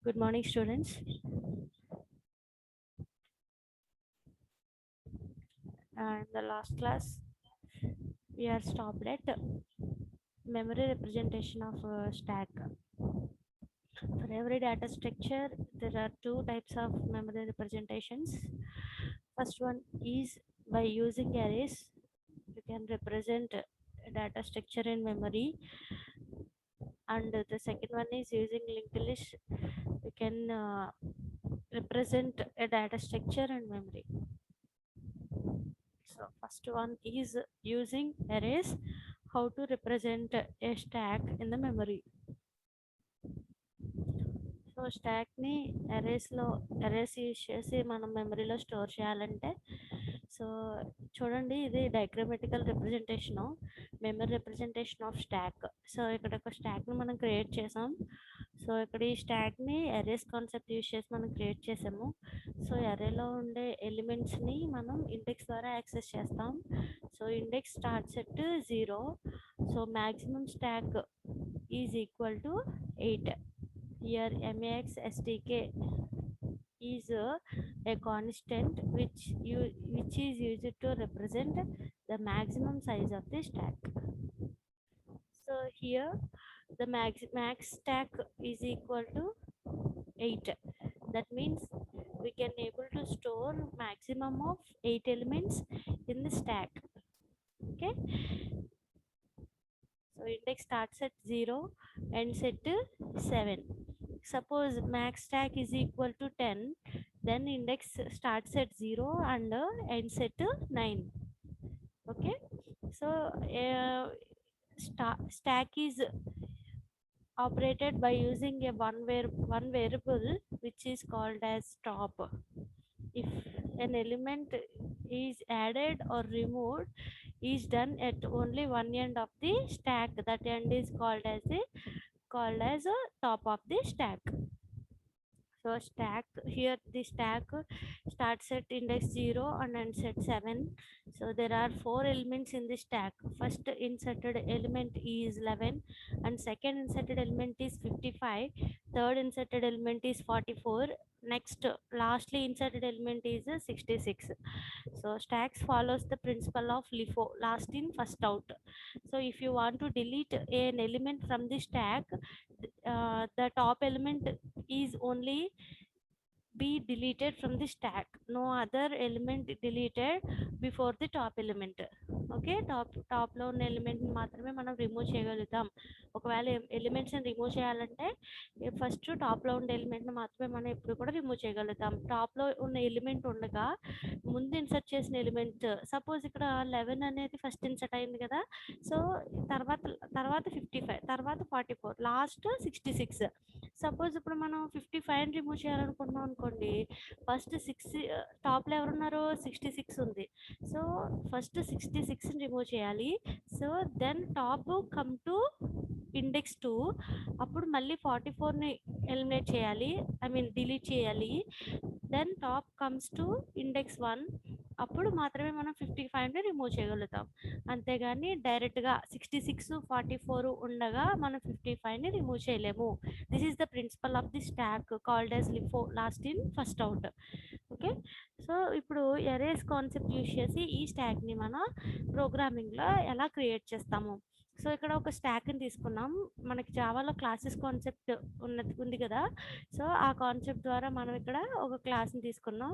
Good morning, students. In the last class, we are stopped at memory representation of stack. For every data structure, there are two types of memory representations. First one is by using arrays, you can represent a data structure in memory, and the second one is using linked list, you can represent a data structure in memory. So first one is using arrays, how to represent a stack in the memory. So స్టాక్ని arrays use చేసి మనం మెమరీలో store చేయాలంటే so చూడండి, ఇది diagrammatical representation, memory representation of stack. So ఇక్కడ ఒక స్టాక్ని మనం క్రియేట్ చేసాం. సో ఇక్కడ ఈ స్టాక్ని అరేస్ కాన్సెప్ట్ యూజ్ చేసి మనం క్రియేట్ చేసాము. సో అరేలో ఉండే ఎలిమెంట్స్ని మనం ఇండెక్స్ ద్వారా యాక్సెస్ చేస్తాం. So index starts at 0. So maximum stock is equal to 8. Here max stk is a constant which is used to represent the maximum size of the stack. So here the max stack is equal to 8. That means we can able to store maximum of 8 elements in the stack. Okay, so index starts at 0 and set to 7. Suppose max stack is equal to 10, then index starts at 0 and ends at 9. Okay, so stack is operated by using a one variable which is called as top. If an element is added or removed is done at only one end of the stack, that end is called as a top of the stack. So stack, here the stack starts at index 0 and ends at 7. So there are 4 elements in the stack. First inserted element is 11, and second inserted element is 55, third inserted element is 44, next lastly inserted element is 66. So stacks follows the principle of LIFO, last in first out. So if you want to delete an element from the stack, the top element is only be deleted from the stack, no other element deleted before the top element. Okay, టాప్లో ఉన్న ఎలిమెంట్ని మాత్రమే మనం remove చేయగలుగుతాం. ఒకవేళ ఎలిమెంట్స్ని remove చేయాలంటే first టాప్లో ఉండే ఎలిమెంట్ని మాత్రమే మనం ఎప్పుడు కూడా రిమూవ్ చేయగలుగుతాం. టాప్లో ఉన్న ఎలిమెంట్ ఉండగా ముందు ఇన్సర్ట్ చేసిన ఎలిమెంట్, సపోజ్ ఇక్కడ 11 అనేది ఫస్ట్ ఇన్సర్ట్ అయింది కదా, సో తర్వాత 55, తర్వాత 44, లాస్ట్ 66. సపోజ్ ఇప్పుడు మనం 55 రిమూవ్ చేయాలనుకుంటున్నాం అనుకోండి, ఫస్ట్ 6 టాప్లో ఎవరున్నారు, 66 ఉంది. సో ఫస్ట్ 66ని రిమూవ్ చేయాలి. So then top come to index 2, అప్పుడు మళ్ళీ 44ని ఎలిమినేట్ చేయాలి, డిలీట్ చేయాలి. Then top comes to index 1, అప్పుడు మాత్రమే మనం 55ని రిమూవ్ చేయగలుగుతాం. అంతేగాని డైరెక్ట్గా 66, 44 ఉండగా మనం 55ని రిమూవ్ చేయలేము. This is the principal of the stack called as LIFO, last in first out. Okay, so ఇప్పుడు ఎరేస్ కాన్సెప్ట్ యూజ్ చేసి ఈ స్టాక్ని మన ప్రోగ్రామింగ్లో ఎలా క్రియేట్ చేస్తాము. సో ఇక్కడ ఒక స్టాక్ని తీసుకున్నాం, మనకి జావాలో క్లాసెస్ కాన్సెప్ట్ ఉంది కదా, సో ఆ కాన్సెప్ట్ ద్వారా మనం ఇక్కడ ఒక క్లాస్ని తీసుకున్నాం.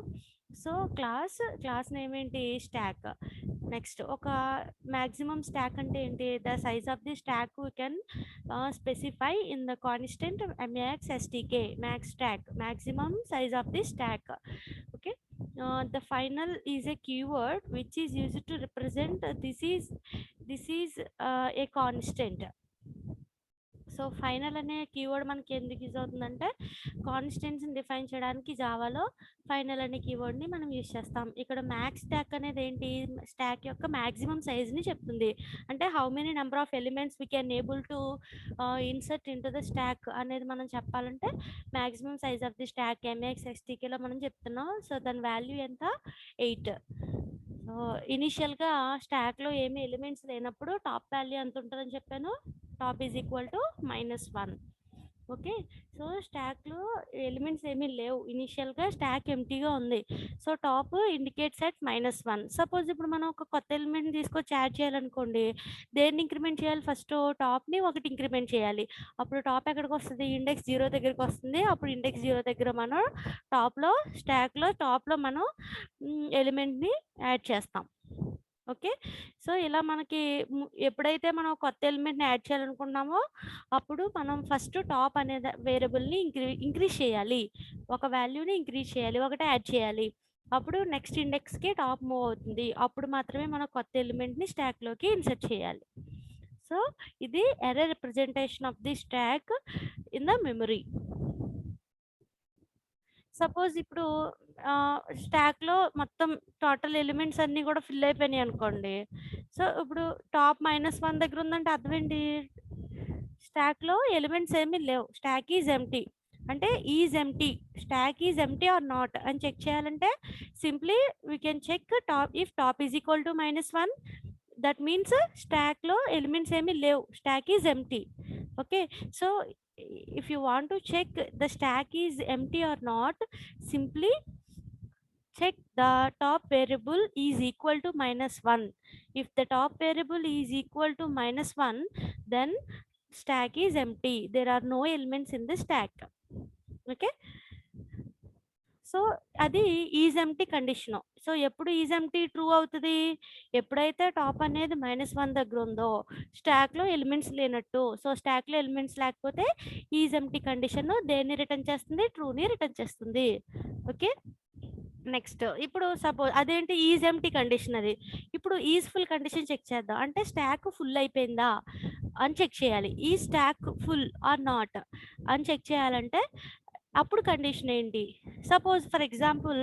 సో క్లాస్ నేమ్ ఏంటి, స్టాక్. నెక్స్ట్ ఒక మ్యాక్సిమం స్టాక్ అంటే ఏంటి, the size of the stock we can specify in the constant max stk, max stack, maximum size of the stack. Okay, the final is a keyword which is used to represent this is a constant. So final అనే keyword మనకి ఎందుకు use అవుతుందంటే, కాన్స్టెంట్స్ని define చేయడానికి జావాలో final అనే కీవర్డ్ని మనం use చేస్తాం. ఇక్కడ max stock అనేది ఏంటి, స్టాక్ యొక్క మ్యాక్సిమం సైజ్ని చెప్తుంది. అంటే how many number of elements we can able to insert in to the stack అనేది మనం చెప్పాలంటే maximum size of the stack MX ఎస్టీకేలో మనం చెప్తున్నాం. సో దాని వాల్యూ ఎంత, 8. సో ఇనిషియల్గా స్టాక్లో ఏమి ఎలిమెంట్స్ లేనప్పుడు టాప్ వాల్యూ ఎంత ఉంటుందని చెప్పాను, top is equal to -1. Okay. So, స్టాక్‌లో ఎలిమెంట్స్ ఏమీ లేవు. ఇనీషియల్‌గా స్టాక్ ఎంప్టీగా ఉంది. So, top indicates at -1. Suppose ఇప్పుడు మనం ఒక కొత్త ఎలిమెంట్‌ని తీసుకొచ్చి యాడ్ చేయాలనుకోండి. దేన్ని ఇంక్రిమెంట్ చేయాలి ఫస్టు? టాప్‌ని ఒకటి ఇంక్రిమెంట్ చేయాలి. అప్పుడు టాప్ ఎక్కడికొస్తది? ఇండెక్స్ 0 దగ్గరికొస్తుంది. అప్పుడు ఇండెక్స్ 0 దగ్గర మనం టాప్‌లో టాప్‌లో మనం ఎలిమెంట్‌ని యాడ్ చేస్తాం. ఓకే. సో, ఇలా మనకి ఎప్పుడైతే మనం కొత్త ఎలిమెంట్‌ని యాడ్ చేయాలనుకుంటున్నామో, అప్పుడు మనం ఫస్ట్ టాప్ అనే వేరియబుల్‌ని ఇంక్రీజ్ చేయాలి. ఒక వాల్యూని ఇంక్రీజ్ చేయాలి. ఒకటి యాడ్ చేయాలి. అప్పుడు నెక్స్ట్ ఇండెక్స్‌కి టాప్ మూవ్ అవుతుంది. అప్పుడు మాత్రమే మనం కొత్త ఎలిమెంట్‌ని స్టాక్‌లోకి ఇన్సర్ట్ చేయాలి. సో, ఇది array representation of the stack in the memory. Suppose ఇప్పుడు స్టాక్‌లో మొత్తం టోటల్ ఎలిమెంట్స్ అన్నీ గూడా ఫిల్ అయిపోయినాయనుకోండి. సో, ఇప్పుడు టాప్ -1 దగ్గర ఉందంటే అర్థం ఏంటి? స్టాక్‌లో ఎలిమెంట్స్ ఏమీ లేవు. Stack is empty. అంటే is empty. Stack is empty or not అని చెక్ చేయాలంటే simply we can check top is equal to -1 that means స్టాక్‌లో ఎలిమెంట్స్ ఏమీ లేవు. Stack is empty. Okay. So, if you want to check the stack is empty or not, simply check the top variable is equal to -1. If the top variable is equal to -1, then stack is empty. There are no elements in the stack. Okay. So, అది is empty condition. So, ఎప్పుడు is empty true అవుతది? ఎప్పుడైతే top అనేది -1 దగ్గరుందో, స్టాక్‌లో elements లేనట్టు. So, స్టాక్‌లో elements లేకపోతే is empty condition దేన్ని రిటర్న్ చేస్తుంది? ట్రూని రిటర్న్ చేస్తుంది. ఓకే. నెక్స్ట్ ఇప్పుడు అదేంటి ఈజ్ ఎంప్టీ కండిషన్ అది. ఇప్పుడు ఈజ్ ఫుల్ కండిషన్ చెక్ చేద్దాం. అంటే స్టాక్ ఫుల్ అయిపోయిందా అని చెక్ చేయాలి. ఈ స్టాక్ ఫుల్ ఆర్ నాట్ అని చెక్ చేయాలంటే అప్పుడు కండిషన్ ఏంటి? సపోజ్ ఫర్ ఎగ్జాంపుల్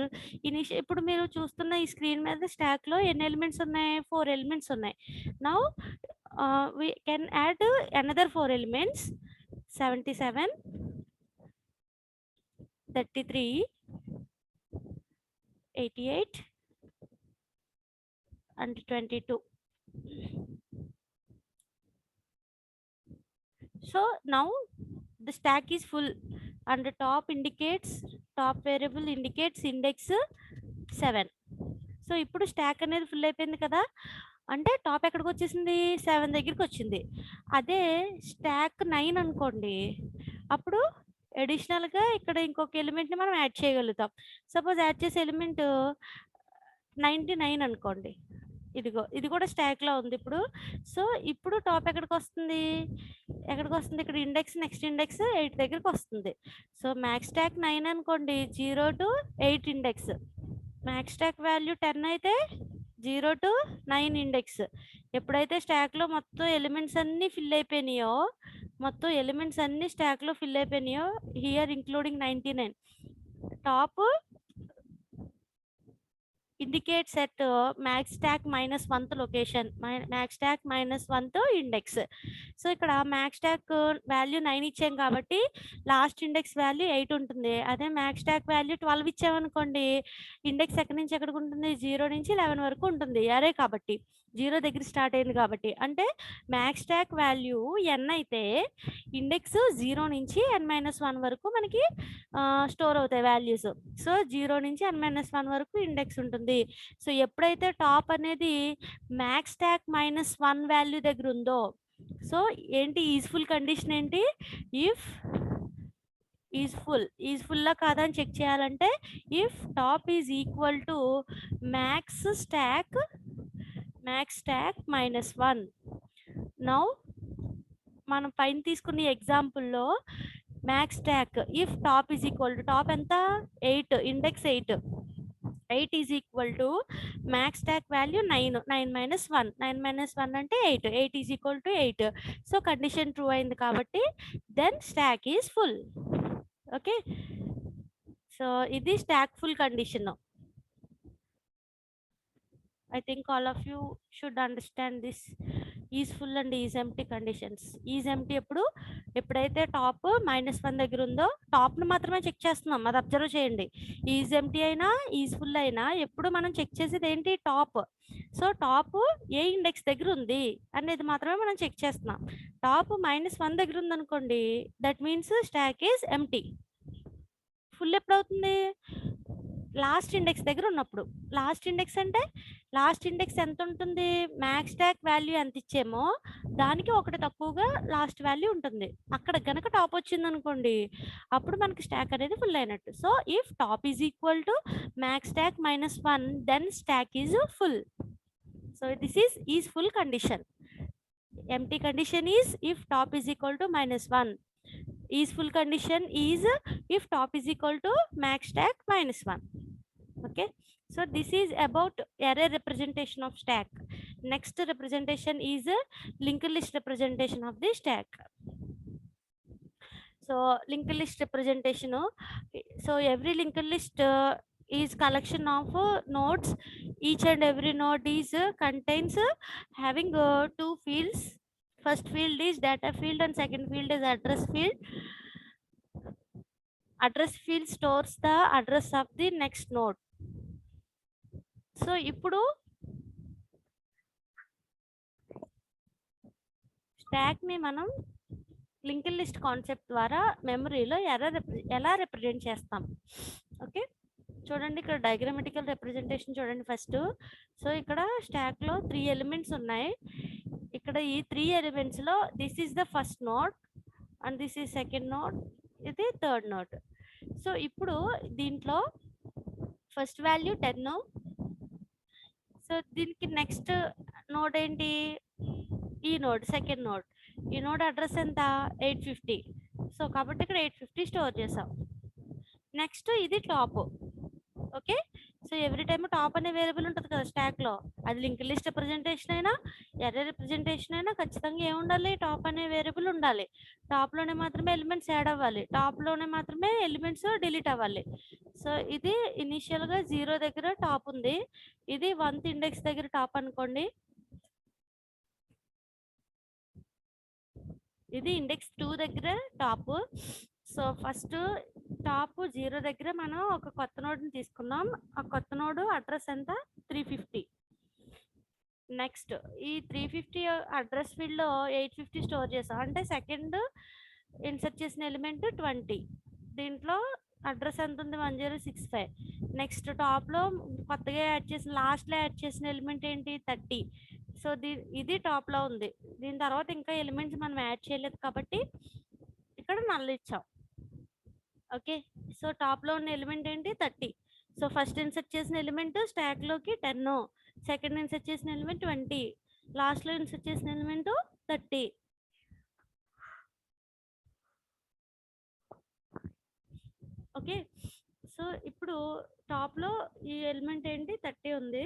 ఇప్పుడు మీరు చూస్తున్న ఈ స్క్రీన్ మీద స్టాక్‌లో ఎన్ని ఎలిమెంట్స్ ఉన్నాయి? 4 ఎలిమెంట్స్ ఉన్నాయి. Now we can add another 4 elements 77, 33, 88 and 22. So now the stack is full and the top variable indicates index 7. So, ఇప్పుడు స్టాక్ అనేది ఫుల్ అయిపోయింది కదా! అంటే టాప్ ఎక్కడికొచ్చేసింది? 7 దగ్గరికొచ్చింది. అదే స్టాక్ 9 అనుకోండి. అప్పుడు అడిషనల్‌గా ఇక్కడ ఇంకొక ఎలిమెంట్‌ని మనం యాడ్ చేయగలుగుతాం. సపోజ్ యాడ్ చేసే ఎలిమెంట్ 99 అనుకోండి. ఇదిగో ఇది కూడా స్టాక్‌లో ఉంది ఇప్పుడు. సో, ఇప్పుడు టాప్ ఎక్కడికొస్తుంది? ఇక్కడ నెక్స్ట్ ఇండెక్స్ 8 దగ్గరికొస్తుంది. సో, మాక్స్ స్టాక్ 9 అనుకోండి. 0-8 ఇండెక్స్. మాక్స్ స్టాక్ వాల్యూ 10 అయితే 0-9 ఇండెక్స్. ఎప్పుడైతే స్టాక్‌లో మొత్తం ఎలిమెంట్స్ అన్నీ ఫిల్ అయిపోయినాయో, here including 99 top indicates at max stack -1th location. Max stack -1th index. So, ఇక్కడ మాక్స్ స్టాక్ వాల్యూ 9 ఇచ్చాం కాబట్టి లాస్ట్ ఇండెక్స్ వాల్యూ 8 ఉంటుంది. అదే మాక్స్ స్టాక్ వాల్యూ 12 ఇచ్చామనుకోండి, ఇండెక్స్ ఎక్కడి నుంచి ఎక్కడికుంటుంది? 0 నుంచి 11 వరకు ఉంటుంది. అరే కాబట్టి 0 దగ్గర స్టార్ట్ అయింది కాబట్టి. అంటే మాక్స్ స్టాక్ వాల్యూ n అయితే ఇండెక్స్ 0 నుంచి n-1 వరకు మనకి స్టోర్ అవుతాయి వాల్యూస్. సో, 0 నుంచి n-1 వరకు ఇండెక్స్ ఉంటుంది. సో, ఎప్పుడైతే టాప్ అనేది మాక్స్ స్టాక్ -1 వాల్యూ దగ్గర ఉందో, సో, ఏంటి ఈజ్‌ఫుల్ కండిషన్ ఏంటి? ఇఫ్ ఈజ్‌ఫుల్లా కాదా అని చెక్ చేయాలంటే if top is equal to max stack -1. Now మనం పైన తీసుకున్న ఎగ్జాంపుల్‌లో max stack if top is equal to top ఎంత? 8 index 8. 8 is equal to max stack value 9. 9-1 అంటే 8. 8 is equal to 8. So, condition true అయింది కాబట్టి then stack is full. Okay. So, ఇది stack full condition. I think all of you should understand this is full and is empty conditions. Is empty ఎప్పుడైతే top -1 దగ్గర ఉందో టాప్‌ని మాత్రమే check చేస్తున్నాం. అది observe చేయండి. ఈజ్ ఎంప్టీ అయినా, ఈజ్ ఫుల్ అయినా ఎప్పుడు మనం చెక్ చేసేది ఏంటి? టాప్. సో, టాప్ ఏ ఇండెక్స్ దగ్గర ఉంది అనేది మాత్రమే మనం చెక్ చేస్తున్నాం. టాప్ -1 దగ్గర ఉందనుకోండి, that means stack is empty. Full ఎప్పుడవుతుంది? లాస్ట్ ఇండెక్స్ దగ్గర ఉన్నప్పుడు. లాస్ట్ ఇండెక్స్ అంటే లాస్ట్ ఇండెక్స్ ఎంత ఉంటుంది? మ్యాక్స్ స్టాక్ వాల్యూ ఎంత ఇచ్చామో దానికి ఒకటి తక్కువగా లాస్ట్ వాల్యూ ఉంటుంది. అక్కడ గనక టాప్ వచ్చిందనుకోండి, అప్పుడు మనకి స్టాక్ అనేది ఫుల్ అయినట్టు. So if top is equal to max stack -1, then stack is full. So this is full condition. Empty condition is if top is equal to -1. Is full condition is if top is equal to max stack -1. Okay, so this is about array representation of stack. Next representation is linked list representation of the stack. So linked list representation, so every linked list is collection of nodes. Each and every node is contains having 2 fields. First field is data field and second field is address field. Address field stores the address of the next node. So ఇప్పుడు stock ని మనం linked list concept ద్వారా మెమరీలో ఎలా represent చేస్తాం. Okay, చూడండి ఇక్కడ డయాగ్రామటికల్ representation చూడండి ఫస్ట్. సో ఇక్కడ స్టాక్ లో 3 ఎలిమెంట్స్ ఉన్నాయి. ఇక్కడ ఈ 3 ఎలిమెంట్స్ లో this is the first node and this is second node, ఇది థర్డ్ నోడ్. సో ఇప్పుడు దీంట్లో ఫస్ట్ వాల్యూ 10. సో దీనికి నెక్స్ట్ నోడ్ ఏంటి? ఈ నోడ్ సెకండ్ నోడ్. ఈ నోడ్ అడ్రస్ ఎంత? 850. సో కాబట్టి ఇక్కడ 850 స్టోర్ చేసాం. నెక్స్ట్ ఇది top. Okay, so every time top అనే వేరియబుల్ ఉంటుంది కదా స్టాక్ లో. అది లింక్డ్ లిస్ట్ రిప్రజెంటేషన్ అయినా ఎర్రర్ రిప్రజెంటేషన్ అయినా ఖచ్చితంగా ఏముండాలి? టాప్ అనే వేరియబుల్ ఉండాలి. టాప్ లోనే మాత్రమే ఎలిమెంట్స్ యాడ్ అవ్వాలి, టాప్ లోనే మాత్రమే ఎలిమెంట్స్ డిలీట్ అవ్వాలి. సో ఇది ఇనిషియల్ గా 0 దగ్గర టాప్ ఉంది, ఇది 1th ఇండెక్స్ దగ్గర టాప్ అనుకోండి, ఇది ఇండెక్స్ 2 దగ్గర టాప్. సో ఫస్ట్ టాప్ 0 దగ్గర మనం ఒక కొత్త నోడ్ని తీసుకున్నాం. ఆ కొత్త నోడ్ అడ్రస్ ఎంత? 350. నెక్స్ట్ ఈ 350 అడ్రస్ ఫీల్డ్ లో 850 స్టోర్ చేసాం. అంటే సెకండ్ ఇన్సర్ట్ చేసిన ఎలిమెంట్ 20. దీంట్లో అడ్రస్ ఎంత ఉంది? 1065. నెక్స్ట్ టాప్ లో కొత్తగా యాడ్ చేసిన లాస్ట్ లో యాడ్ చేసిన ఎలిమెంట్ ఏంటి? 30. సో ఇది టాప్ లో ఉంది. దీని తర్వాత ఇంకా ఎలిమెంట్స్ మనం యాడ్ చేయలేదు కాబట్టి ఇక్కడ నల్ ఇచ్చాం. ఓకే, సో టాప్ లో ఉన్న ఎలిమెంట్ ఏంటి? 30. సో ఫస్ట్ ఇన్సర్ట్ చేసిన ఎలిమెంట్ స్టాక్ లోకి 10, సెకండ్ ఇన్సర్ట్ చేసిన ఎలిమెంట్ 20, లాస్ట్ లో ఇన్సర్ట్ చేసిన ఎలిమెంట్ 30. ఓకే, సో ఇప్పుడు టాప్ లో ఈ ఎలిమెంట్ ఏంటి? 30 ఉంది.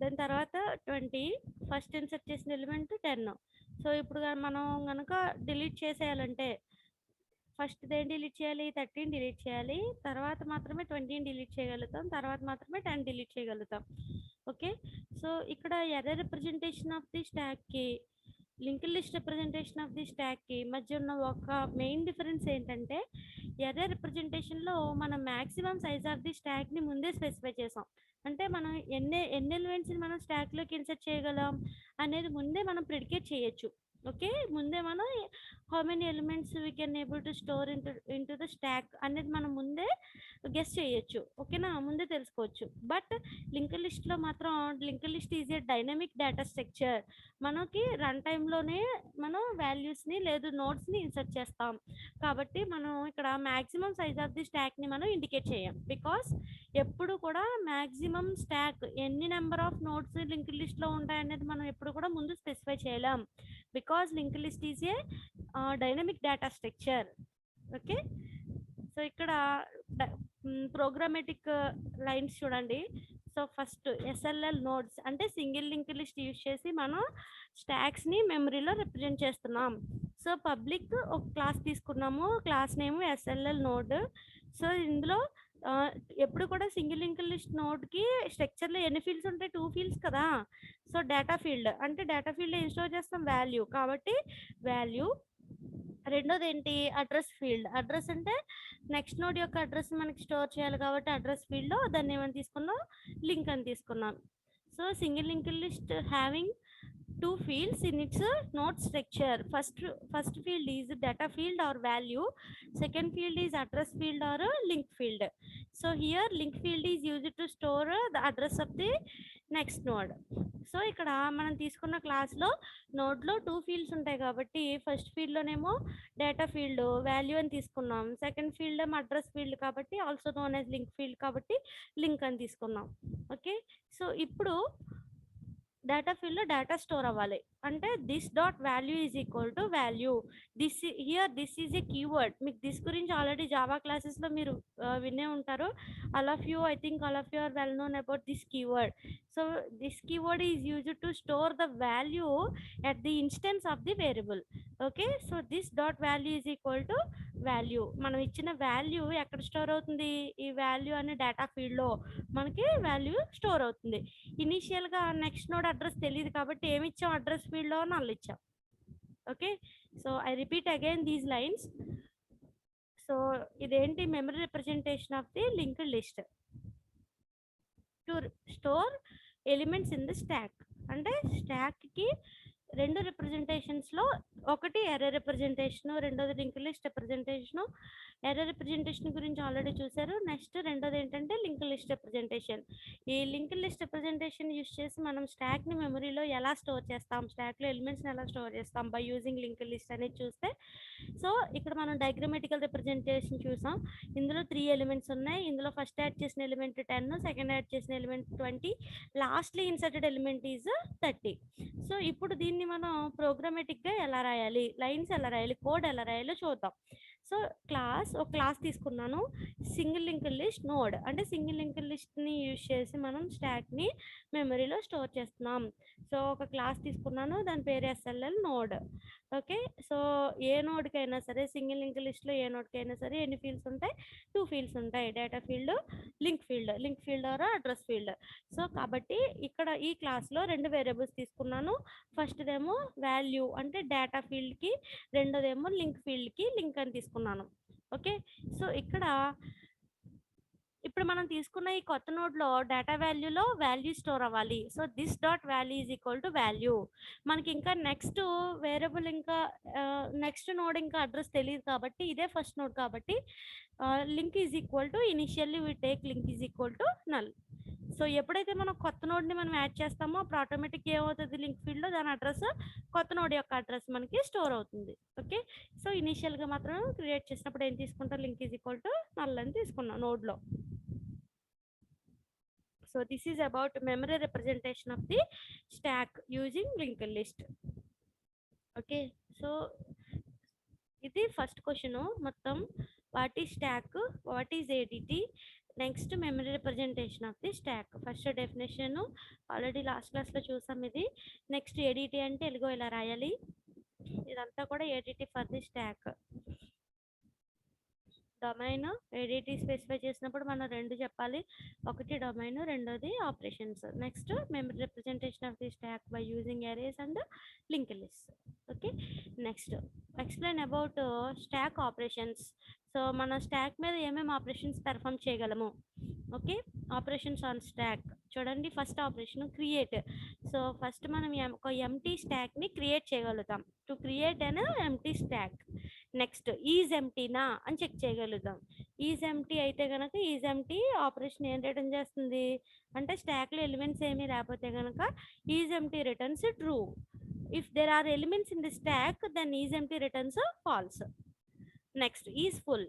దాని తర్వాత 20, ఫస్ట్ ఇన్సర్ట్ చేసిన ఎలిమెంట్ 10. సో ఇప్పుడు మనం కనుక డిలీట్ చేసేయాలంటే ఫస్ట్ దేని డిలీట్ చేయాలి? 30 డిలీట్ చేయాలి, తర్వాత మాత్రమే 20 డిలీట్ చేయగలుగుతాం, తర్వాత మాత్రమే 10 డిలీట్ చేయగలుగుతాం. ఓకే, సో ఇక్కడ array representation of the stack కి linked list representation of the stack కి మధ్య ఉన్న ఒక మెయిన్ డిఫరెన్స్ ఏంటంటే ఎర్రర్ రిప్రజెంటేషన్ లో మనం maximum size of the stack ని ముందే స్పెసిఫై చేసాం. అంటే మనం ఎన్ని ఎలిమెంట్స్ మనం స్టాక్ లోకి ఇన్సర్ట్ చేయగలం అనేది ముందే మనం ప్రిడికేట్ చేయొచ్చు. ఓకే, ముందే మనం how many elements we can able to store into the stack అనేది మనం ముందే గెస్ చేయొచ్చు. ఓకేనా, ముందే తెలుసుకోవచ్చు. బట్ లింక్డ్ లిస్ట్ లో మాత్రం linked list is a dynamic data structure. మనకి రన్ టైంలోనే మనం వాల్యూస్ని లేదు నోట్స్ని ఇన్సర్ట్ చేస్తాం. కాబట్టి మనం ఇక్కడ మ్యాక్సిమం సైజ్ ఆఫ్ ది స్టాక్ని మనం ఇండికేట్ చేయం. బికాస్ ఎప్పుడు కూడా మ్యాక్సిమం స్టాక్ ఎన్ని నెంబర్ ఆఫ్ నోట్స్ లింక్డ్ లిస్ట్లో ఉంటాయనేది మనం ఎప్పుడు కూడా ముందు స్పెసిఫై చేయలేం. Because linked list is a dynamic data structure. Okay, so ఇక్కడ ప్రోగ్రామేటిక్ లైన్స్ చూడండి. సో ఫస్ట్ ఎస్ఎల్ఎల్ నోడ్స్ అంటే సింగిల్ లింక్ లిస్ట్ యూజ్ చేసి మనం స్టాక్స్ని మెమరీలో రిప్రజెంట్ చేస్తున్నాం. సో పబ్లిక్ ఒక క్లాస్ తీసుకున్నాము, క్లాస్ నేమ్ ఎస్ఎల్ఎల్ నోడ్. సో ఇందులో ఎప్పుడు కూడా సింగిల్ లింక్ లిస్ట్ నోడ్కి స్ట్రక్చర్లో ఎన్ని ఫీల్డ్స్ ఉంటాయి? 2 ఫీల్డ్స్ కదా. సో డేటా ఫీల్డ్ అంటే డేటా ఫీల్డ్ ఏం స్టోర్ చేస్తాం? వాల్యూ. కాబట్టి వాల్యూ. రెండోది ఏంటి? Address field. అడ్రస్ అంటే నెక్స్ట్ నోడ్ యొక్క అడ్రస్ మనకి స్టోర్ చేయాలి కాబట్టి అడ్రస్ ఫీల్డ్లో దాన్ని ఏమని తీసుకున్నాం? లింక్ అని తీసుకున్నాం. So single link list having two fields in its node structure. First field is data field or value, second field is address field or link field. So here link field is used to store the address of the next node. So ఇక్కడ మనం తీసుకున్న క్లాస్లో నోడ్లో two fields ఉంటాయి కాబట్టి first ఫీల్డ్లోనేమో data field value అని తీసుకున్నాం, second field ఏమో అడ్రస్ ఫీల్డ్ కాబట్టి also known as link field కాబట్టి లింక్ అని తీసుకున్నాం. ఓకే, సో ఇప్పుడు డేటా ఫీల్డ్లో డేటా స్టోర్ అవ్వాలి అంటే this dot value is equal to value. This is a keyword. మీకు దిస్ గురించి ఆల్రెడీ జావా క్లాసెస్లో మీరు వినే ఉంటారు. All of you, I think all of you are well known about this keyword. So this keyword is used to store the value at the instance of the variable. Okay, so this dot value is equal to value. మనం ఇచ్చిన value ఎక్కడ store అవుతుంది? ఈ value అనే data ఫీల్డ్లో మనకి value store అవుతుంది. ఇనీషియల్గా నెక్స్ట్ నోడ్ అడ్రస్ తెలియదు కాబట్టి ఏమి ఇచ్చాం? అడ్రస్ ఫీల్డ్లో నల్ ఇచ్చాం. Okay, so I repeat again these lines. So ఇదేంటి? Memory representation of the linked list to store elements in the stack. అంటే స్టాక్కి రెండు రిప్రజెంటేషన్స్లో, ఒకటి ఎర్రే రిప్రజెంటేషను, రెండోది link list representation. Array representation గురించి ఆల్రెడీ చూసారు. నెక్స్ట్ రెండోది ఏంటంటే లింక్ లిస్ట్ రిప్రజెంటేషన్. ఈ లింక్ లిస్ట్ రిప్రజెంటేషన్ యూస్ చేసి మనం స్టాక్ని మెమరీలో ఎలా స్టోర్ చేస్తాం, స్టాక్లో ఎలిమెంట్స్ని ఎలా స్టోర్ చేస్తాం బై యూజింగ్ లింక్ లిస్ట్ అనేది చూస్తే, సో ఇక్కడ మనం డయాగ్రమాటికల్ రిప్రజెంటేషన్ చూసాం. ఇందులో 3 ఎలిమెంట్స్ ఉన్నాయి. ఇందులో ఫస్ట్ యాడ్ చేసిన ఎలిమెంట్ 10, సెకండ్ యాడ్ చేసిన element 20, lastly inserted element is 30. So ఇప్పుడు దీన్ని మనం ప్రోగ్రామేటిక్గా ఎలా రాయాలి, లైన్స్ ఎలా రాయాలి, కోడ్ ఎలా రాయాలో చూద్దాం. సో ఒక క్లాస్ తీసుకున్నాను, సింగిల్ లింక్ లిస్ట్ నోడ్. అంటే సింగిల్ లింక్ లిస్ట్ని యూజ్ చేసి మనం స్టాక్ని మెమరీలో స్టోర్ చేస్తున్నాం. సో ఒక క్లాస్ తీసుకున్నాను, దాని పేరు SLL నోడ్. ఓకే, సో ఏ నోడ్కైనా సరే, సింగిల్ లింక్ లిస్ట్లో ఏ నోడ్కైనా సరే ఎన్ని ఫీల్డ్స్ ఉంటాయి? 2 ఫీల్డ్స్ ఉంటాయి, data field, link field or address field. So కాబట్టి ఇక్కడ ఈ క్లాస్లో 2 వేరియబుల్స్ తీసుకున్నాను. ఫస్ట్దేమో వాల్యూ అంటే డేటా ఫీల్డ్కి, రెండోదేమో లింక్ ఫీల్డ్కి లింక్ అని తీసుకున్నాను. ఓకే, సో ఇప్పుడు మనం తీసుకున్న ఈ కొత్త నోడ్లో డేటా వాల్యూలో వాల్యూ స్టోర్ అవ్వాలి. So this dot value is equal to value. మనకి ఇంకా నెక్స్ట్ వేరియబుల్, ఇంకా నెక్స్ట్ నోడ్ ఇంకా అడ్రస్ తెలియదు కాబట్టి ఇదే ఫస్ట్ నోడ్ కాబట్టి link is equal to, initially we take link is equal to null. So ఎప్పుడైతే మనం కొత్త నోడ్ని మనం యాడ్ చేస్తామో అప్పుడు ఆటోమేటిక్ ఏమవుతుంది? లింక్ ఫీల్డ్లో దాని అడ్రస్, కొత్త నోడ్ యొక్క అడ్రస్ మనకి స్టోర్ అవుతుంది. ఓకే, సో ఇనీషియల్గా మాత్రం క్రియేట్ చేసినప్పుడు ఏం తీసుకుంటాం? Link is equal to null అని తీసుకున్నాం నోడ్లో. So this is about memory representation of the stock using link list. Okay, so ఇది ఫస్ట్ క్వశ్చన్ మొత్తం. What is stock, what is ADT, next memory representation of the stock. First definition already last క్లాస్లో చూసాం ఇది. Next ADT అంటే ఎలాగో ఇలా రాయాలి. ఇదంతా కూడా ADT for the stack. Domain ADT specify చేసినప్పుడు మనం 2 చెప్పాలి, ఒకటి డొమైన్, రెండోది operations. Next memory representation of the stack by using arrays and link list. Okay, next explain about stack operations. So మన స్టాక్ మీద ఏమేమి ఆపరేషన్స్ పెర్ఫామ్ చేయగలము? Okay, operations on stack చూడండి. First operation create. So first మనం ఒక empty స్టాక్ని create చేయగలుగుతాం. To create an empty stack. Next is ఎంటీనా అని చెక్ చేయగలుగుతాం. ఈజ్ ఎంటీ అయితే కనుక ఈజ్ ఎంటీ ఆపరేషన్ ఏం రిటర్న్ చేస్తుంది అంటే స్టాక్లో ఎలిమెంట్స్ ఏమీ లేకపోతే కనుక is empty returns true. If there are elements in the stack then is empty returns false. Next is full.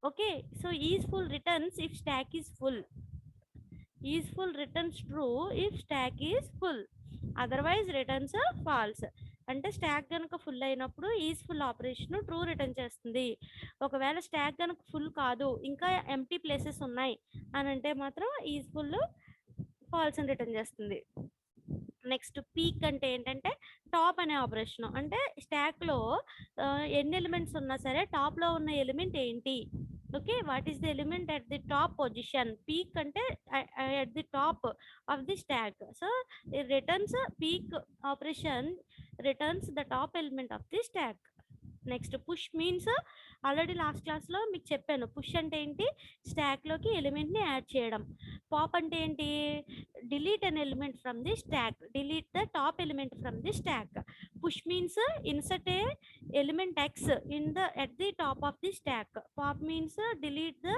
Okay, so is full returns if stack is full. Is full returns true if stack is full, otherwise returns false. అంటే stack కనుక full అయినప్పుడు is full operation true return చేస్తుంది. ఒకవేళ stock కనుక full కాదు, ఇంకా empty places ఉన్నాయి అని అంటే మాత్రం ఈజ్ ఫుల్ ఫాల్స్ అని రిటర్న్ చేస్తుంది. నెక్స్ట్ పీక్ అంటే ఏంటంటే టాప్ అనే ఆపరేషన్. అంటే స్టాక్లో ఎన్ని ఎలిమెంట్స్ ఉన్నా సరే టాప్లో ఉన్న ఎలిమెంట్ ఏంటి? Okay, what is the element at the top position? Peek అంటే at the top of the stack. So returns peek operation returns the top element of the stack. Next push means already last క్లాస్లో మీకు చెప్పాను. Push అంటే ఏంటి, స్టాక్లోకి ఎలిమెంట్ని add చేయడం. Pop అంటే ఏంటి, delete an element from the stock, delete the top element from the stock. Push means insert A element x in the at the top of the stack. Pop means delete the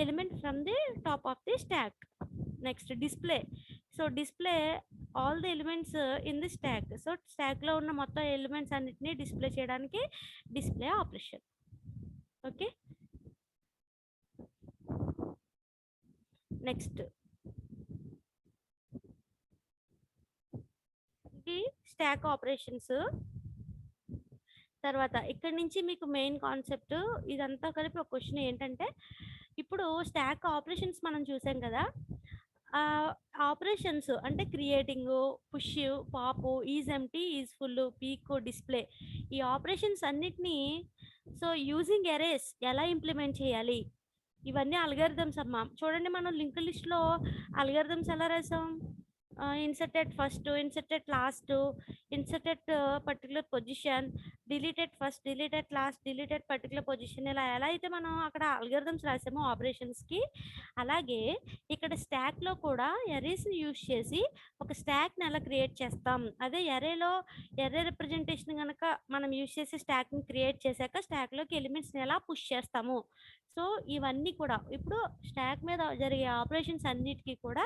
element from the top of the stack. Next, display. So display all the elements in the stack. So stack లో ఉన్న మొత్తం elements అన్నిటిని display చేయడానికి display operation. Okay, next ఇది stock operations. తర్వాత ఇక్కడ నుంచి మీకు మెయిన్ కాన్సెప్ట్ ఇదంతా కలిపి ఒక క్వశ్చన్ ఏంటంటే, ఇప్పుడు స్టాక్ ఆపరేషన్స్ మనం చూసాం కదా, ఆపరేషన్స్ అంటే creating, push, pop, is empty, is full, peak, display, ఈ ఆపరేషన్స్ అన్నిటినీ సో యూజింగ్ ఎరేస్ ఎలా ఇంప్లిమెంట్ చేయాలి, ఇవన్నీ అల్గారిథమ్స్ అమ్మా. చూడండి, మనం లింక్ లిస్ట్లో అల్గారిథమ్స్ ఎలా రాసాం, inserted first, inserted last, inserted particular position, deleted first, deleted last, deleted particular position, ఇలా ఎలా అయితే మనం అక్కడ అల్గారిథమ్స్ రాసామో ఆపరేషన్స్కి, అలాగే ఇక్కడ స్టాక్లో కూడా ఎరేస్ని యూజ్ చేసి ఒక స్టాక్ని ఎలా క్రియేట్ చేస్తాం. అదే ఎరేలో ఎరే రిప్రజెంటేషన్ కనుక మనం యూజ్ చేసి స్టాక్ని క్రియేట్ చేశాక స్టాక్లోకి ఎలిమెంట్స్ని ఎలా పుష్ చేస్తాము. సో ఇవన్నీ కూడా ఇప్పుడు స్టాక్ మీద జరిగే ఆపరేషన్స్ అన్నిటికీ కూడా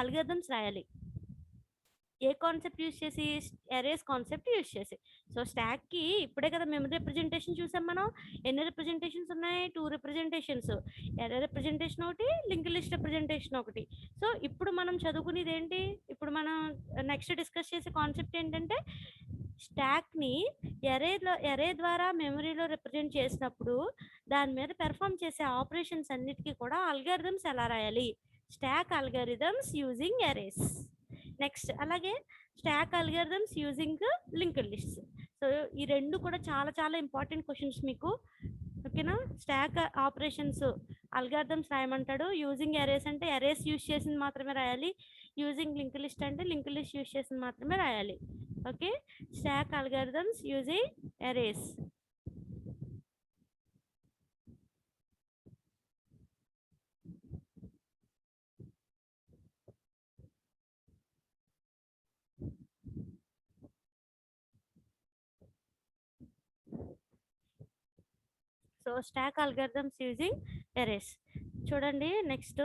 అల్గారిథమ్స్ రాయాలి. ఏ కాన్సెప్ట్ యూజ్ చేసి, ఎరేస్ కాన్సెప్ట్ యూజ్ చేసి. సో స్టాక్కి ఇప్పుడే కదా మెమరీ రిప్రజెంటేషన్ చూసాం మనం. ఎన్ని రిప్రజెంటేషన్స్ ఉన్నాయి, 2 రిప్రజెంటేషన్స్, ఎరే రిప్రజెంటేషన్ ఒకటి, లింక్ లిస్ట్ రిప్రజెంటేషన్ ఒకటి. సో ఇప్పుడు మనం చదువుకునేది ఏంటి, ఇప్పుడు మనం నెక్స్ట్ డిస్కస్ చేసే కాన్సెప్ట్ ఏంటంటే, స్టాక్ని ఎరే ద్వారా మెమరీలో రిప్రజెంట్ చేసినప్పుడు దాని మీద పెర్ఫామ్ చేసే ఆపరేషన్స్ అన్నిటికీ కూడా అల్గారిథమ్స్ ఎలా రాయాలి, stack algorithms using arrays. Next అలాగే stack algorithms using linked lists. So ఈ రెండు కూడా చాలా చాలా ఇంపార్టెంట్ క్వశ్చన్స్ మీకు. ఓకేనా, స్టాక్ ఆపరేషన్స్ అల్గారిథమ్స్ రాయమంటాడు, యూజింగ్ ఎరేస్ అంటే ఎరేస్ యూజ్ చేసింది మాత్రమే రాయాలి, యూజింగ్ లింక్ లిస్ట్ అంటే లింక్ లిస్ట్ యూజ్ చేసింది మాత్రమే రాయాలి. Okay, stack algorithms using arrays. So stack algorithms using arrays. చూడండి, నెక్స్ట్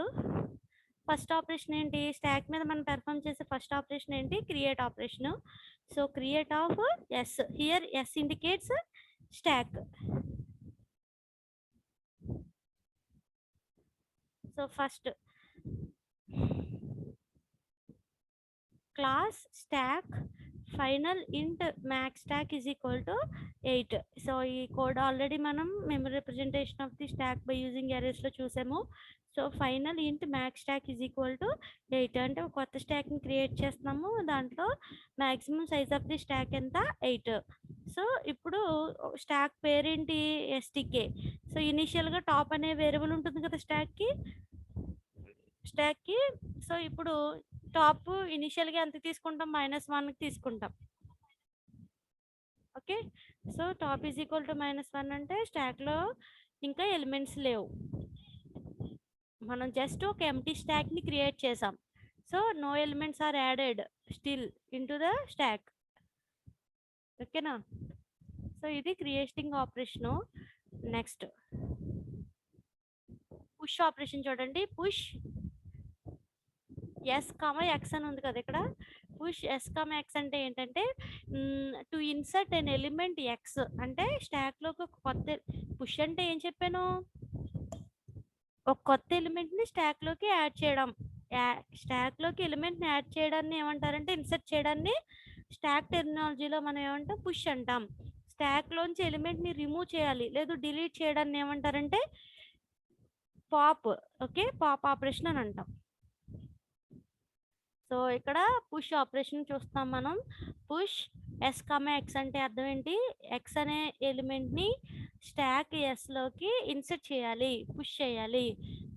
ఫస్ట్ ఆపరేషన్ ఏంటి, స్టాక్ మీద మనం పెర్ఫామ్ చేసే ఫస్ట్ ఆపరేషన్ ఏంటి, create operation. So create of S, here S indicates stack. So first class stack final int max stack is equal to 8. So ఈ code already మనం memory representation of the stack by using ఎరేస్లో చూసాము. So final int max stack is equal to 8 అంటే ఒక కొత్త స్టాక్ని create చేస్తున్నాము, దాంట్లో maximum size of the stack ఎంత, 8. సో ఇప్పుడు స్టాక్ పేరేంటి, ఎస్టీకే. సో ఇనీషియల్గా టాప్ అనే వేరియబుల్ ఉంటుంది కదా స్టాక్కి. సో ఇప్పుడు టాప్ ఇనిషియల్గా ఎంత తీసుకుంటాం, -1 తీసుకుంటాం. Okay, so top is equal to -1 అంటే స్టాక్లో ఇంకా ఎలిమెంట్స్ లేవు, మనం జస్ట్ ఒక ఎంటీ స్టాక్ని క్రియేట్ చేసాం. So no elements are added still in to the stack. ఓకేనా, సో ఇది creating operation. Next push operation చూడండి, పుష్ ఎస్ కామ ఎక్స్ అని ఉంది కదా ఇక్కడ. పుష్ ఎస్ కామ ఎక్స్ అంటే ఏంటంటే, to insert an element X అంటే స్టాక్లోకి ఒక కొత్త, పుష్ అంటే ఏం చెప్పాను, ఒక కొత్త ఎలిమెంట్ని స్టాక్లోకి యాడ్ చేయడం. స్టాక్లోకి ఎలిమెంట్ని యాడ్ చేయడాన్ని ఏమంటారంటే, ఇన్సర్ట్ చేయడాన్ని స్టాక్ టెర్మినాలజీలో మనం ఏమంటాం, పుష్ అంటాం. స్టాక్లోంచి ఎలిమెంట్ని రిమూవ్ చేయాలి లేదు డిలీట్ చేయడాన్ని ఏమంటారంటే పాప్. ఓకే, పాప్ ఆపరేషన్ అని అంటాం. సో ఇక్కడ పుష్ ఆపరేషన్ చూస్తాం మనం. పుష్ ఎస్ కామ ఎక్స్ అంటే అర్థం ఏంటి, ఎక్స్ అనే ఎలిమెంట్ని స్టాక్ ఎస్లోకి ఇన్సర్ట్ చేయాలి, పుష్ చేయాలి.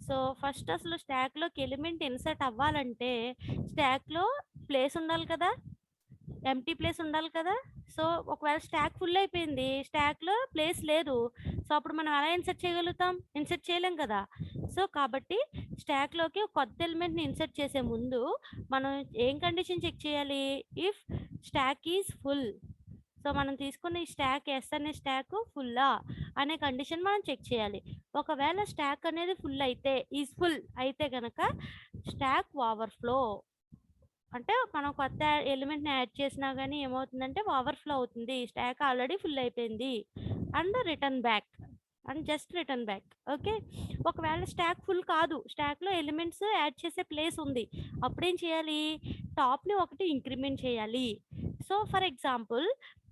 సో ఫస్ట్ అసలు స్టాక్లోకి ఎలిమెంట్ ఇన్సర్ట్ అవ్వాలంటే స్టాక్లో ప్లేస్ ఉండాలి కదా, ఎంటీ ప్లేస్ ఉండాలి కదా. సో ఒకవేళ స్టాక్ ఫుల్ అయిపోయింది, స్టాక్‌లో ప్లేస్ లేదు. సో అప్పుడు మనం ఎలా ఇన్సర్ట్ చేయగలుగుతాం? ఇన్సర్ట్ చేయలేం కదా! సో కాబట్టి స్టాక్‌లోకి ఒక కొత్త ఎలిమెంట్‌ని ఇన్సర్ట్ చేసే ముందు మనం ఏం కండిషన్ చెక్ చేయాలి? If stack is full. So మనం తీసుకున్న ఈ స్టాక్ ఎస్ అనే స్టాక్ ఫుల్లా అనే కండిషన్ మనం చెక్ చేయాలి. ఒకవేళ స్టాక్ అనేది ఫుల్ అయితే, ఈజ్ ఫుల్ అయితే గనక స్టాక్ ఓవర్‌ఫ్లో. అంటే మనం కొత్త ఎలిమెంట్‌ని యాడ్ చేసినా గాని ఏమవుతుందంటే ఓవర్‌ఫ్లో అవుతుంది. స్టాక్ ఆల్రెడీ ఫుల్ అయిపోయింది. And return back. And just return back. Okay. ఒకవేళ స్టాక్ ఫుల్ కాదు. స్టాక్‌లో ఎలిమెంట్స్ యాడ్ చేసే ప్లేస్ ఉంది. అప్పుడేం చేయాలి? టాప్‌ని ఒకటి ఇంక్రిమెంట్ చేయాలి. సో, ఫర్ ఎగ్జాంపుల్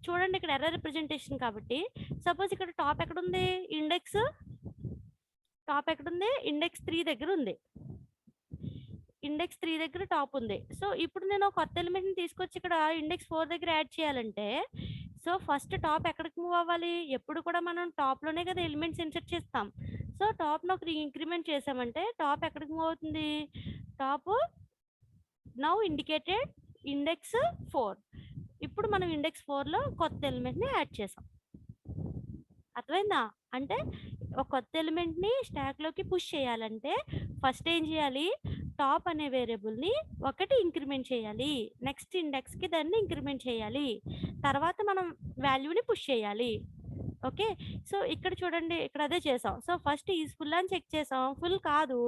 చూడండి, ఇక్కడ ఎర్రర్ రిప్రజెంటేషన్ కాబట్టి సపోజ్ ఇక్కడ టాప్ ఎక్కడుంది? టాప్ ఎక్కడుంది? ఇండెక్స్ 3 దగ్గరుంది. ఇండెక్స్ 3 దగ్గర టాప్ ఉంది. సో, ఇప్పుడు నేను ఒక కొత్త ఎలిమెంట్‌ని తీసుకొచ్చి ఇక్కడ ఇండెక్స్ 4 దగ్గర యాడ్ చేయాలంటే, సో, ఫస్ట్ టాప్ ఎక్కడికి మూవ్ అవ్వాలి? ఎప్పుడు కూడా మనం టాప్‌లోనే కదా ఎలిమెంట్స్ ఇన్సర్ట్ చేస్తాం. సో, టాప్‌ని ఒక ఇంక్రిమెంట్ చేసామంటే టాప్ ఎక్కడికి మూవ్ అవుతుంది? Top now indicated index 4. ఇప్పుడు మనం ఇండెక్స్ 4లో కొత్త ఎలిమెంట్‌ని యాడ్ చేసాం. అర్థమైందా? అంటే ఒక కొత్త ఎలిమెంట్‌ని స్టాక్‌లోకి పుష్ చేయాలంటే ఫస్ట్ ఏం చేయాలి? టాప్ అనే వేరియబుల్‌ని ఒకటి ఇంక్రిమెంట్ చేయాలి. నెక్స్ట్ ఇండెక్స్‌కి దాన్ని ఇంక్రిమెంట్ చేయాలి. తర్వాత మనం వాల్యూని పుష్ చేయాలి. ఓకే. సో, ఇక్కడ చూడండి, ఇక్కడ అదే చేసాం. సో, ఫస్ట్ ఈజ్ ఫుల్ అని చెక్ చేసాం. ఫుల్ కాదు.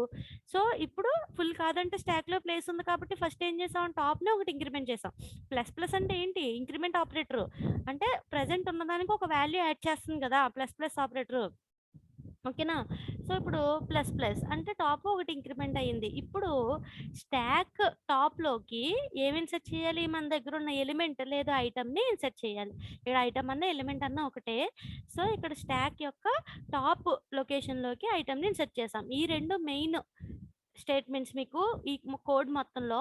సో, ఇప్పుడు ఫుల్ కాదంటే స్టాక్‌లో ప్లేస్ ఉంది కాబట్టి ఫస్ట్ ఏం చేసాం? టాప్‌ని ఒకటి ఇంక్రిమెంట్ చేసాం. ప్లస్ ప్లస్ అంటే ఏంటి? Increment operator. అంటే ప్రెజెంట్ ఉన్నదానికి ఒక వాల్యూ యాడ్ చేస్తుంది కదా! Plus plus operator. ఓకేనా? సో, ఇప్పుడు ప్లస్ ప్లస్ అంటే టాప్ ఒకటి ఇంక్రిమెంట్ అయింది. ఇప్పుడు స్టాక్ టాప్‌లోకి ఏమి ఇన్సర్ట్ చేయాలి? మన దగ్గర ఉన్న ఎలిమెంట్ లేదా ఐటెమ్‌ని ఇన్సర్ట్ చేయాలి. ఇక్కడ ఐటెమ్ అన్నా, ఎలిమెంట్ అన్నా ఒకటే. సో, ఇక్కడ స్టాక్ యొక్క టాప్ లొకేషన్‌లోకి ఐటెమ్‌ని ఇన్సర్ట్ చేసాం. ఈ 2 మెయిన్ స్టేట్మెంట్స్ మీకు ఈ కోడ్ మొత్తంలో.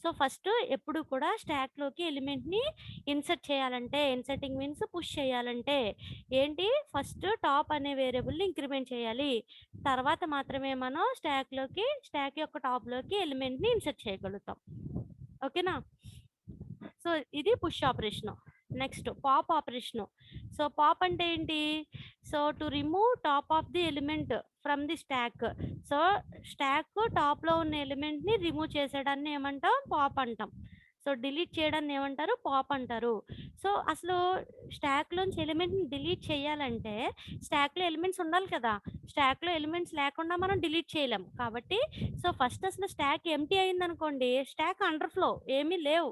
సో, ఫస్ట్ ఎప్పుడు కూడా స్టాక్‌లోకి ఎలిమెంట్‌ని ఇన్సర్ట్ చేయాలంటే, ఇన్సర్టింగ్ మీన్స్ పుష్ చేయాలంటే ఏంటి? ఫస్ట్ టాప్ అనే వేరియబుల్‌ని ఇంక్రిమెంట్ చేయాలి. తర్వాత మాత్రమే మనం స్టాక్ యొక్క టాప్‌లోకి ఎలిమెంట్‌ని ఇన్సర్ట్ చేయగలుగుతాం. ఓకేనా? సో, ఇది push operation. Next pop operation. So, pop అంటే ఏంటి? So, to remove top of the element from the stack. So, stock టాప్‌లో ఉన్న ఎలిమెంట్‌ని రిమూవ్ చేసేయడాన్ని ఏమంటాం? పాప్ అంటాం. సో, డిలీట్ చేయడాన్ని ఏమంటారు? పాప్ అంటారు. సో, అసలు స్టాక్‌లోంచి ఎలిమెంట్‌ని డిలీట్ చేయాలంటే స్టాక్‌లో ఎలిమెంట్స్ ఉండాలి కదా! స్టాక్‌లో ఎలిమెంట్స్ లేకుండా మనం డిలీట్ చేయలేం. కాబట్టి సో, ఫస్ట్ అసలు స్టాక్ ఎంప్టీ అయిందనుకోండి, స్టాక్ అండర్ ఫ్లో ఏమీ లేవు.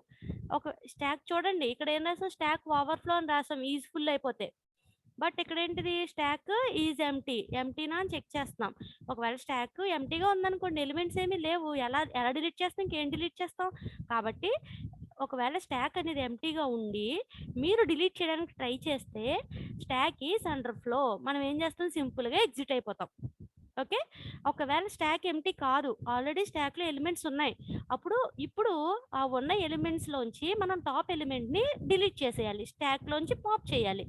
ఒక స్టాక్ చూడండి, ఇక్కడ ఏం రాసాం? స్టాక్ ఓవర్‌ఫ్లో అని రాసాం ఈజ్ ఫుల్ అయిపోతే. బట్ ఇక్కడేంటిది? Stack is empty. ఎంప్టీనా అని చెక్ చేస్తున్నాం. ఒకవేళ స్టాక్ ఎంప్టీగా ఉందనుకోండి, ఎలిమెంట్స్ ఏమీ లేవు. ఎలా ఎలా డిలీట్ చేస్తాం? ఇంకేం డిలీట్ చేస్తాం? కాబట్టి ఒకవేళ స్టాక్ అనేది ఎంప్టీగా ఉండి, మీరు డిలీట్ చేయడానికి ట్రై చేస్తే స్టాక్ ఈజ్ అండర్ ఫ్లో. మనం ఏం చేస్తాం? సింపుల్‌గా ఎగ్జిట్ అయిపోతాం. ఓకే. ఒకవేళ స్టాక్ ఎంప్టీ కాదు. ఆల్రెడీ స్టాక్‌లో ఎలిమెంట్స్ ఉన్నాయి. ఇప్పుడు ఆ ఉన్న ఎలిమెంట్స్‌లోంచి మనం టాప్ ఎలిమెంట్‌ని డిలీట్ చేసేయాలి. స్టాక్‌లోంచి పాప్ చేయాలి.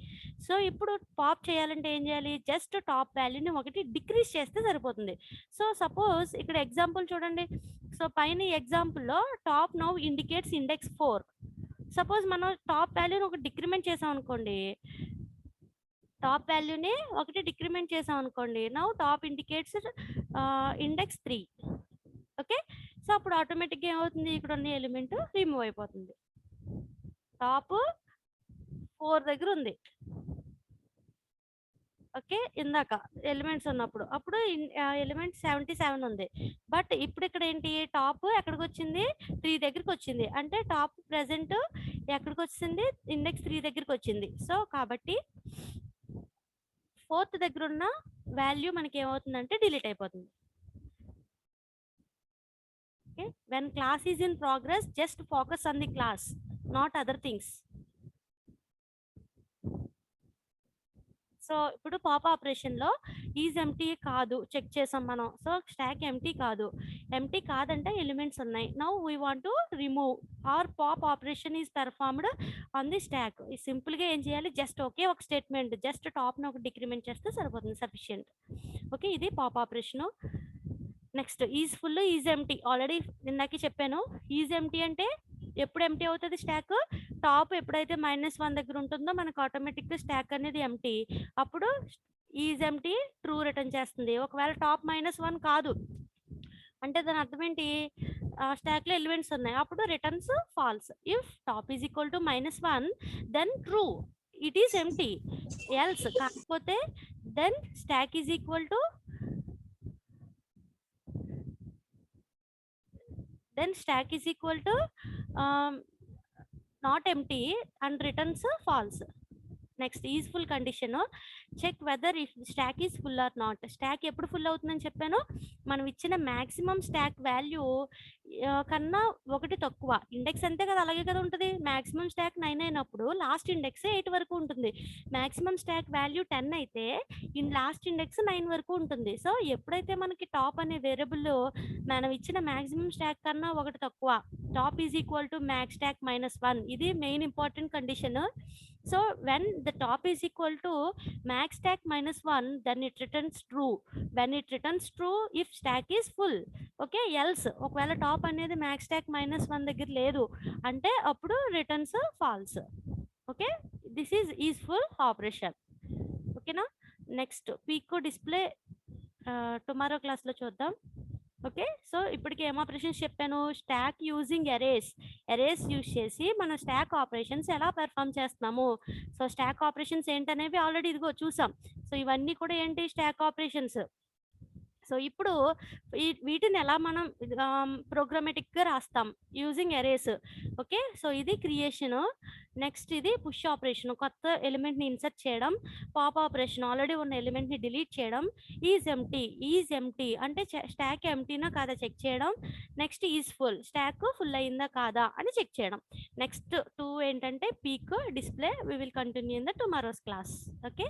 సో, ఇప్పుడు పాప్ చేయాలంటే ఏం చేయాలి? జస్ట్ టాప్ వాల్యూని ఒకటి డిక్రీజ్ చేస్తే సరిపోతుంది. సో, సపోజ్ ఇక్కడ ఎగ్జాంపుల్ చూడండి. సో, పైన ఈ ఎగ్జాంపుల్‌లో top now indicates index 4. Suppose మనం టాప్ వాల్యూని ఒకటి డిక్రిమెంట్ చేసామనుకోండి. టాప్ వాల్యూని ఒకటి డిక్రిమెంట్ చేసామనుకోండి. Now top indicates index 3. Okay. So, అప్పుడు ఆటోమేటిక్‌గా ఏమవుతుంది? ఇక్కడున్న ఎలిమెంట్ రిమూవ్ అయిపోతుంది. టాప్ 4 దగ్గరుంది. ఓకే. ఇందాక ఎలిమెంట్స్ ఉన్నప్పుడు. అప్పుడు ఎలిమెంట్ 77 ఉంది. బట్ ఇప్పుడిక్కడేంటి? టాప్ ఎక్కడికొచ్చింది? 3 దగ్గరికొచ్చింది. అంటే టాప్ ప్రెజెంట్ ఎక్కడికొచ్చేసింది? ఇండెక్స్ 3 దగ్గరికొచ్చింది. సో, కాబట్టి ఫోర్త్ దగ్గరున్న వాల్యూ మనకేమవుతుందంటే డిలీట్ అయిపోతుంది. Okay. When class is in progress just focus on the class, not other things. So, ఇప్పుడు పాప్ ఆపరేషన్‌లో ఈజ్ ఎంప్టీ కాదు చెక్ చేసాం మనం. సో, స్టాక్ ఎంప్టీ కాదు. ఎంప్టీ కాదంటే ఎలిమెంట్స్ ఉన్నాయి. Now we want to remove or pop operation is performed on the stack. సింపుల్‌గా ఏం చేయాలి? జస్ట్ ఒకే ఒక స్టేట్మెంట్ జస్ట్ టాప్‌ని ఒకటి డిక్రిమెంట్ చేస్తే సరిపోతుంది, సఫిషియంట్. ఓకే. ఇది pop operation. Next is full, is empty. Already ఇందాకే చెప్పాను. ఈజ్ ఎంప్టీ అంటే ఎప్పుడు ఎంప్టీ అవుతది స్టాక్? టాప్ ఎప్పుడైతే -1 దగ్గర ఉంటుందో మనకు ఆటోమేటిక్‌గా స్టాక్ అనేది ఎంప్టీ. అప్పుడు ఈజ్ ఎంప్టీ ట్రూ రిటర్న్ చేస్తుంది. ఒకవేళ టాప్ -1 కాదు అంటే దాని అర్థం ఏంటి? స్టాక్‌లో ఎలిమెంట్స్ ఉన్నాయి. అప్పుడు returns false. If top is equal to -1 then true. It is empty. Else కాకపోతే then stack is equal to not empty and returns false. Next is full condition check whether if stack is full or not. Stack ఎప్పుడు full అవుతుందని చెప్పాను? మనం ఇచ్చిన maximum stock value కన్నా ఒకటి తక్కువ. Index అంతే కదా, అలాగే కదా ఉంటుంది. మాక్సిమం స్టాక్ 9 అయినప్పుడు లాస్ట్ ఇండెక్స్ 8 వరకు ఉంటుంది. మాక్సిమం స్టాక్ వాల్యూ 10 అయితే లాస్ట్ ఇండెక్స్ 9 వరకు ఉంటుంది. సో ఎప్పుడైతే మనకి టాప్ అనే వేరియబుల్ మనం ఇచ్చిన మాక్సిమం స్టాక్ కన్నా ఒకటి తక్కువ, top is equal to max stack -1. ఇది main important condition. So when the top is equal to max stack -1, then it returns true. When it returns true, if stack is full. Okay, else ఒకవేళ top అనేది max stack -1 దగ్గర లేదు అంటే అప్పుడు returns falls. Okay, this is full operation. ఓకేనా? Next పీకో display tomorrow క్లాస్లో చూద్దాం. Okay, so ఇప్పటికి ఏం ఆపరేషన్స్ చెప్పాను? స్టాక్ యూజింగ్ ఎరేస్ యూజ్ చేసి మన స్టాక్ ఆపరేషన్స్ ఎలా పెర్ఫామ్ చేస్తున్నాము. సో స్టాక్ ఆపరేషన్స్ ఏంటనేవి ఆల్రెడీ ఇదిగో చూసాం. సో ఇవన్నీ కూడా ఏంటి? Stock operations. సో ఇప్పుడు వీటిని ఎలా మనం ప్రోగ్రామేటిక్గా రాస్తాం? Using arrays. ఓకే, సో ఇది క్రియేషన్. నెక్స్ట్ ఇది పుష్ ఆపరేషన్, కొత్త ఎలిమెంట్ని ఇన్సర్ట్ చేయడం. పాప్ ఆపరేషన్, ఆల్రెడీ ఉన్న ఎలిమెంట్ని డిలీట్ చేయడం. ఈజ్ ఎంప్టీ అంటే స్టాక్ ఎంప్టీనా కాదా చెక్ చేయడం. Next is full, stack full అయిందా కాదా అని చెక్ చేయడం. నెక్స్ట్ 2 ఏంటంటే peek display. We will continue in the tomorrow's class. Okay.